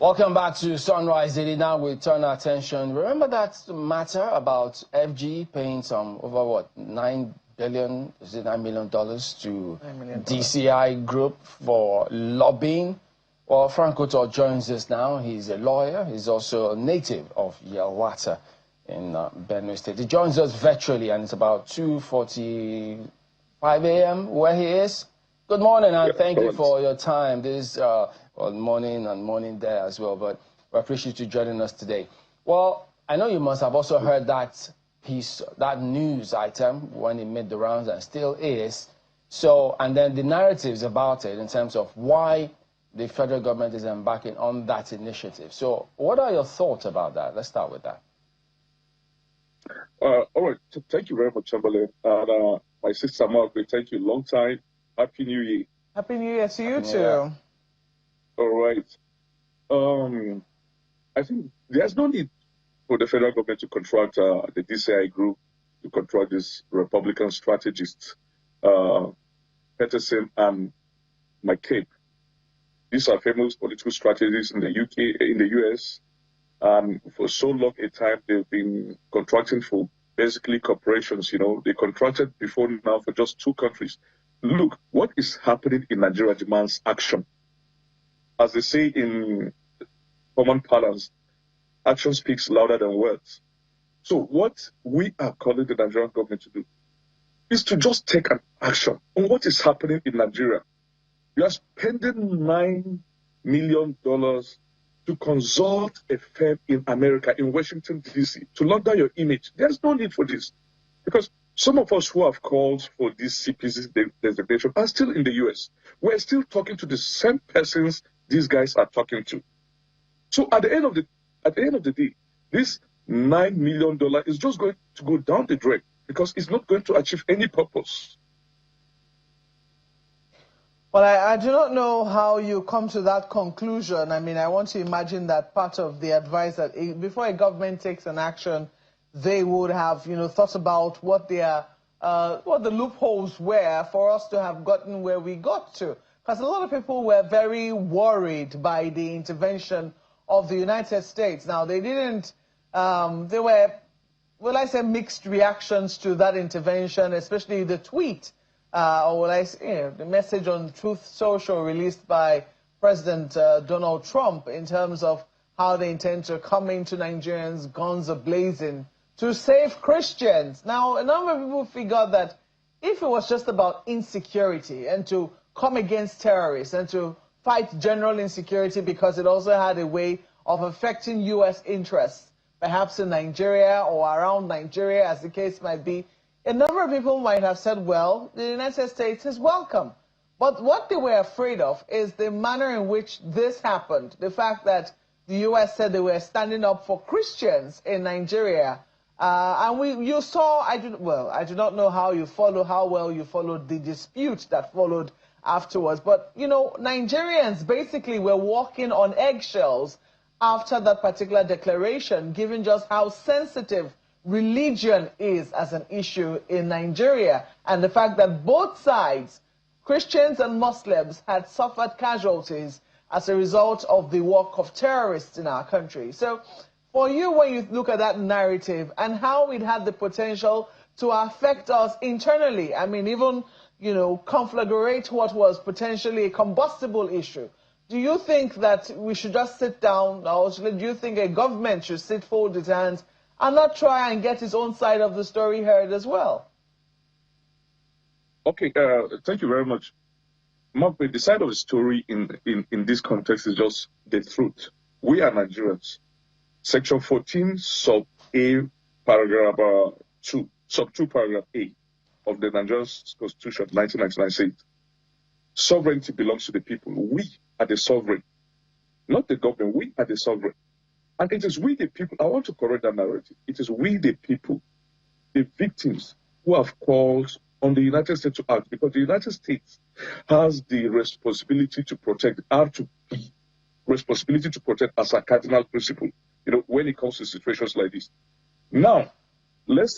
Welcome back to Sunrise Daily. Now we turn our attention. Remember that matter about FG paying some over what, $9 billion, is it $9 million to DCI Group for lobbying? Well, Frank Otor joins us now. He's a lawyer. He's also a native of Yelwata in Benue State. He joins us virtually, and it's about 2:45 a.m. where he is. Good morning, and thank you for your time. This well, morning and morning there as well, but we appreciate you joining us today. Well, I know you must have also heard that piece, that news item when it made the rounds and still is. So, and then the narratives about it in terms of why the federal government is embarking on that initiative. So, what are your thoughts about that? Let's start with that. All right. Thank you very much, Chamberlain. And my sister Margaret, thank you. Long time. Happy New Year. Happy New Year to you too. All right. I think there's no need for the federal government to contract the DCI Group to contract this Republican strategist, Peterson and McCabe. These are famous political strategists in the UK, in the US. And for so long a time, they've been contracting for basically corporations. You know, they contracted before now for just 2 countries. Look, what is happening in Nigeria demands action. As they say in common parlance, action speaks louder than words. So what we are calling the Nigerian government to do is to just take an action on what is happening in Nigeria. You are spending $9 million to consult a firm in America, in Washington, D.C., to launder your image. There's no need for this. Because some of us who have called for this CPC designation are still in the U.S. We're still talking to the same persons these guys are talking to. So at the end of the day, this $9 million is just going to go down the drain because it's not going to achieve any purpose. Well, I do not know how you come to that conclusion. I mean, I want to imagine that part of the advice that before a government takes an action, they would have, thought about what the loopholes were for us to have gotten where we got to. Because a lot of people were very worried by the intervention of the United States. Now, they didn't, there were, will I say, mixed reactions to that intervention, especially the tweet, or will I say, the message on Truth Social released by President Donald Trump in terms of how they intend to come into Nigerians, guns a-blazing, to save Christians. Now, a number of people figured that if it was just about insecurity and to come against terrorists and to fight general insecurity because it also had a way of affecting U.S. interests, perhaps in Nigeria or around Nigeria, as the case might be, a number of people might have said, well, the United States is welcome. But what they were afraid of is the manner in which this happened, the fact that the U.S. said they were standing up for Christians in Nigeria. And you saw, I do not know how well you followed the dispute that followed afterwards. But, Nigerians basically were walking on eggshells after that particular declaration, given just how sensitive religion is as an issue in Nigeria. And the fact that both sides, Christians and Muslims, had suffered casualties as a result of the work of terrorists in our country. So for you, when you look at that narrative and how it had the potential to affect us internally, I mean, even conflagrate what was potentially a combustible issue. Do you think that we should just sit down, or do you think a government should fold its hands and not try and get its own side of the story heard as well? Okay, thank you very much. Mark, the side of the story in this context is just the truth. We are Nigerians. Section 14, sub A, paragraph 2, sub 2, paragraph A of the Nigerian Constitution, 1999 says, sovereignty belongs to the people. We are the sovereign, not the government. We are the sovereign. And it is we the people, I want to correct that narrative. It is we the people, the victims, who have called on the United States to act, because the United States has the responsibility to protect, responsibility to protect as a cardinal principle, when it comes to situations like this. Now, let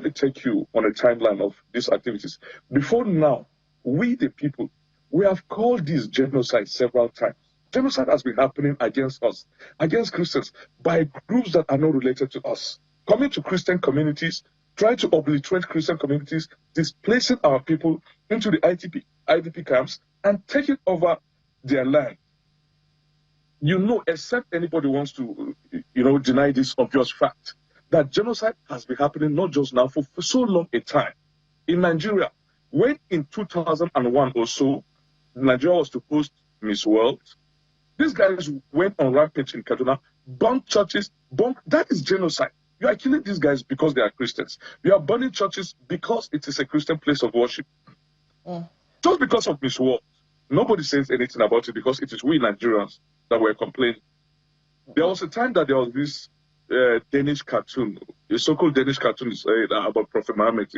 me take you on a timeline of these activities. Before now, we the people, we have called this genocide several times. Genocide has been happening against us, against Christians, by groups that are not related to us. Coming to Christian communities, trying to obliterate Christian communities, displacing our people into the IDP camps, and taking over their land. You know, except anybody wants to, deny this obvious fact, that genocide has been happening not just now, for so long a time. In Nigeria, when in 2001 or so, Nigeria was to host Miss World, these guys went on rampage in Kaduna, bombed churches, that is genocide. You are killing these guys because they are Christians. You are burning churches because it is a Christian place of worship. Just because of Miss World. Nobody says anything about it because it is we Nigerians that were complaining. There was a time that there was this Danish cartoon, a so-called Danish cartoon about Prophet Muhammad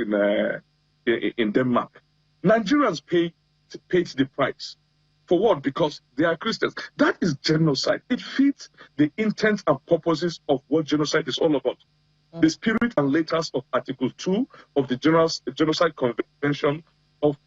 in Denmark. Nigerians paid the price. For what? Because they are Christians. That is genocide. It fits the intent and purposes of what genocide is all about. The spirit and letters of Article 2 of the Genocide Convention of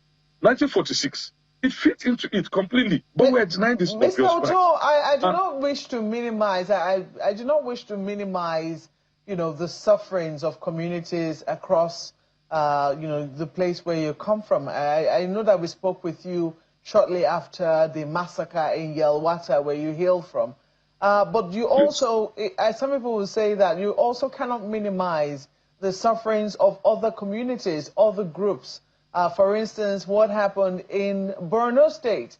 1946. It fits into it completely. But we are denying this obvious fact. Mr. Oto, I do not wish to minimize. I do not wish to minimize, the sufferings of communities across, the place where you come from. I know that we spoke with you shortly after the massacre in Yelwata, where you hail from. But you also, as some people will say, that you also cannot minimize the sufferings of other communities, other groups. For instance, what happened in Borno State,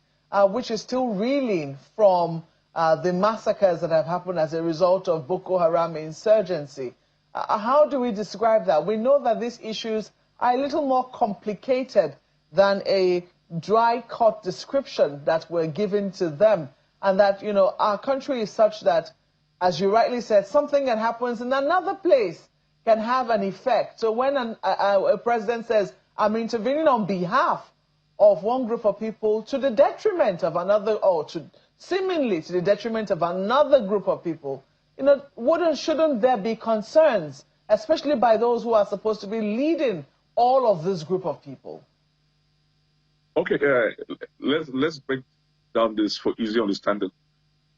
which is still reeling from the massacres that have happened as a result of Boko Haram insurgency. How do we describe that? We know that these issues are a little more complicated than a dry-cut description that were given to them, and that, our country is such that, as you rightly said, something that happens in another place can have an effect. So when a president says, I'm intervening on behalf of one group of people to the detriment of another, or seemingly to the detriment of another group of people, shouldn't there be concerns, especially by those who are supposed to be leading all of this group of people? Okay, let's break down this for easy understanding.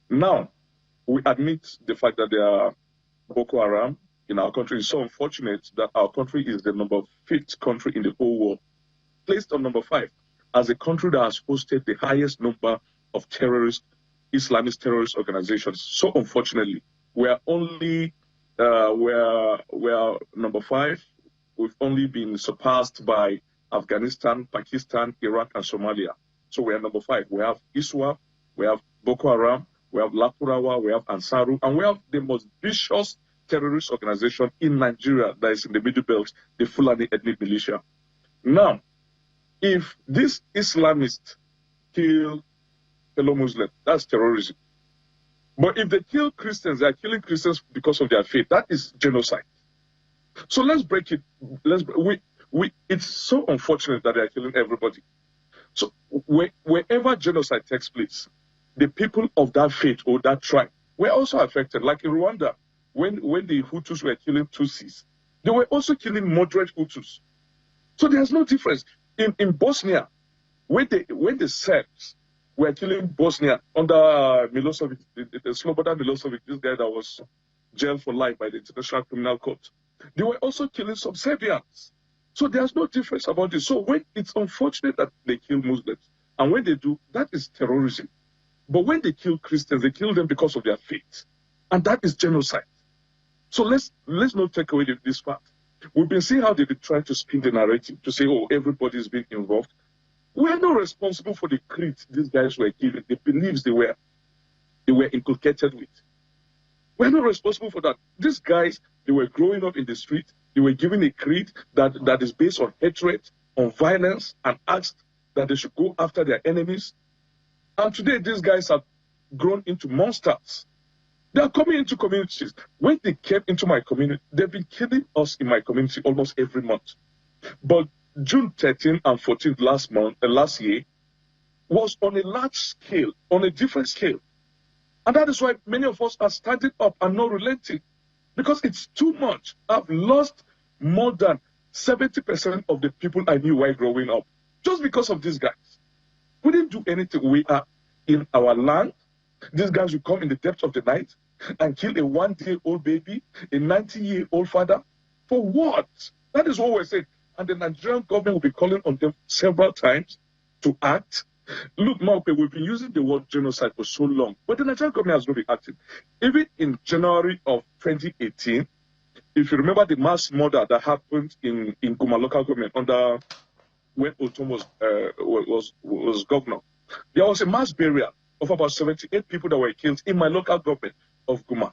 Now, we admit the fact that there are Boko Haram in our country. It's so unfortunate that our country is the number 5th country in the whole world, placed on number 5 as a country that has hosted the highest number of Islamist terrorist organizations. So unfortunately, we're only we're number 5. We've only been surpassed by Afghanistan, Pakistan, Iraq, and Somalia. So we are number 5. We have ISWAP, we have Boko Haram, we have Lakurawa, we have Ansaru, and we have the most vicious terrorist organization in Nigeria that is in the Middle Belt, the Fulani ethnic militia. Now, if these Islamists kill fellow Muslims, that's terrorism. But if they kill Christians, they are killing Christians because of their faith. That is genocide. So let's break it. It's so unfortunate that they are killing everybody. So wherever genocide takes place, the people of that faith or that tribe were also affected. Like in Rwanda, when the Hutus were killing Tutsis, they were also killing moderate Hutus. So there's no difference. In Bosnia, when the Serbs were killing Bosnia under Milosevic, Slobodan Milosevic, this guy that was jailed for life by the International Criminal Court, they were also killing some Serbians. So there's no difference about this. So when it's unfortunate that they kill Muslims, and when they do, that is terrorism. But when they kill Christians, they kill them because of their faith. And that is genocide. So let's not take away this fact. We've been seeing how they've been trying to spin the narrative to say, oh, everybody's been involved. We are not responsible for the creed these guys were given, the beliefs they were inculcated with. We're not responsible for that. These guys, they were growing up in the street. They were given a creed that is based on hatred, on violence, and asked that they should go after their enemies. And today, these guys have grown into monsters. They are coming into communities. When they came into my community, they've been killing us in my community almost every month. But June 13th and 14th last year was on a large scale, on a different scale. And that is why many of us are standing up and not relenting, because it's too much. I've lost more than 70% of the people I knew while growing up, just because of these guys. We didn't do anything. We are in our land. These guys will come in the depths of the night and kill a 1-day-old baby, a 90-year-old father. For what? That is what we're saying. And the Nigerian government will be calling on them several times to act. Look, Maupe, we've been using the word genocide for so long, but the Nigerian government has not been acting. Even in January of 2018, if you remember the mass murder that happened in Guma local government under when Otom was governor, there was a mass burial of about 78 people that were killed in my local government of Guma.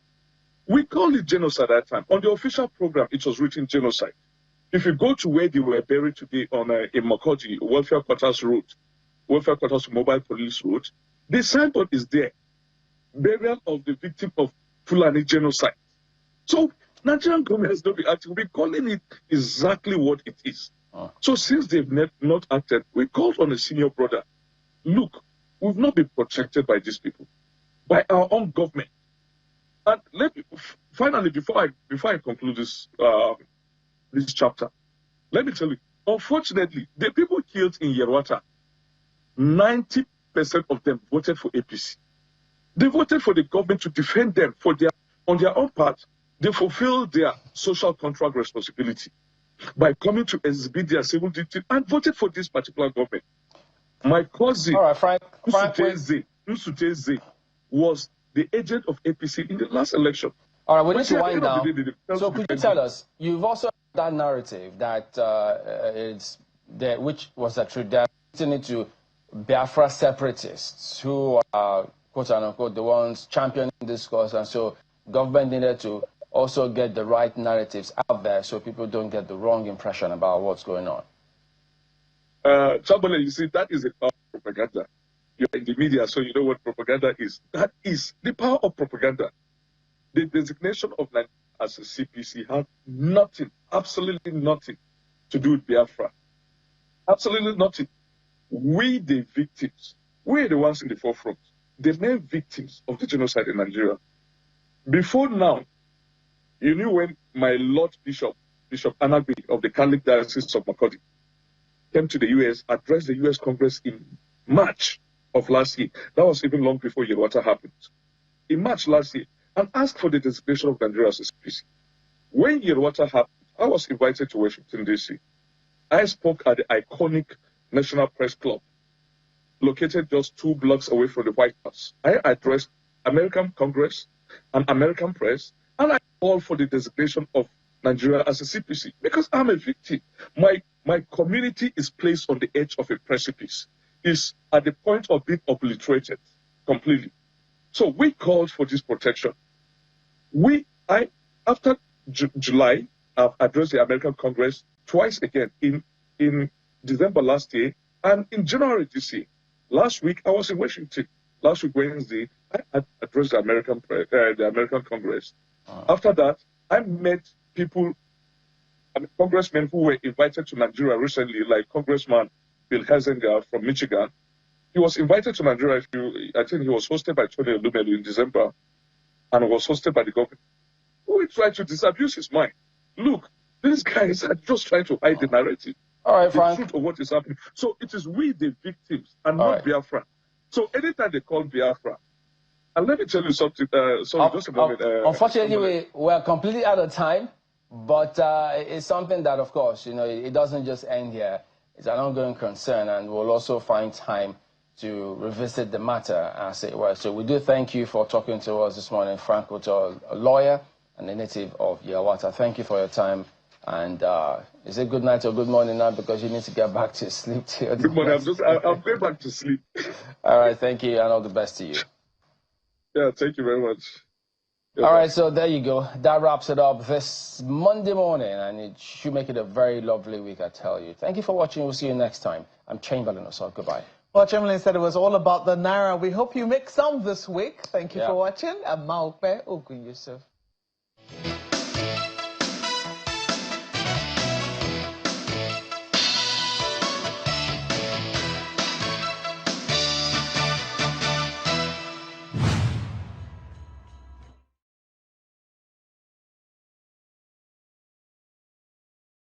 We called it genocide at that time. On the official program, it was written genocide. If you go to where they were buried today on in Makurdi, Welfare Quarters Road, Welfare Quarters Mobile Police Road, the signboard is there. Burial of the victim of Fulani genocide. So Nigerian government has not been acting. We're calling it exactly what it is. So since they've not acted, we called on a senior brother. Look, we've not been protected by these people, by our own government. And let me finally, before I conclude this this chapter, let me tell you, unfortunately, the people killed in Yerwata, 90% of them voted for APC. They voted for the government to defend them on their own part. They fulfilled their social contract responsibility by coming to exhibit their civil duty and voted for this particular government. My cousin, Nsuteze, was the agent of APC in the last election. All right, we need to wind down. So could you tell us, you've also that narrative that it's there, which was attributed to Biafra separatists who are, quote unquote, the ones championing this cause, and so government needed to also get the right narratives out there so people don't get the wrong impression about what's going on. Chabole, you see, that is a power of propaganda. You're in the media, so you know what propaganda is. That is the power of propaganda. The designation of Nigeria as a CPC had nothing, absolutely nothing to do with Biafra. Absolutely nothing. We, the victims, we're the ones in the forefront, the main victims of the genocide in Nigeria. Before now, you knew when my Lord Bishop Anagbi of the Catholic Diocese of Makurdi came to the U.S., addressed the U.S. Congress in March of last year. That was even long before Yerwata happened. In March last year, and asked for the designation of Nigeria as a CPC. When Yerwata happened, I was invited to Washington, D.C. I spoke at the iconic National Press Club, located just 2 blocks away from the White House. I addressed American Congress and American press, and I called for the designation of Nigeria as a CPC because I'm a victim. My community is placed on the edge of a precipice, is at the point of being obliterated completely. So we called for this protection. After July, I've addressed the American Congress twice again in December last year and in January this year. Last week, I was in Washington. Last week, Wednesday, I addressed the American Congress. After that, I met people, congressmen who were invited to Nigeria recently, like Congressman Bill Hazenga from Michigan. He was invited to Nigeria. I think he was hosted by Tony Elumelu in December and was hosted by the government. We tried to disabuse his mind. Look, these guys are just trying to hide the narrative. All right, Frank. The truth of what is happening. So it is we, the victims, and not Biafra. So anytime they call Biafra, and let me tell you something. Sorry, just a moment. Unfortunately, we're completely out of time, but it's something that, of course, it doesn't just end here. It's an ongoing concern, and we'll also find time to revisit the matter as it was. So we do thank you for talking to us this morning, Frank Oto, a lawyer and a native of Yerwata. Thank you for your time. And is it good night or good morning now because you need to get back to sleep? Good morning. I'm going back to sleep. All right. Thank you, and all the best to you. Yeah, thank you very much. All right, so there you go. That wraps it up this Monday morning, and it should make it a very lovely week, I tell you. Thank you for watching. We'll see you next time. I'm Chamberlain Osol. Goodbye. Well, Chamberlain said it was all about the Naira. We hope you make some this week. Thank you for watching. I'm Maupe Ogun Yusuf.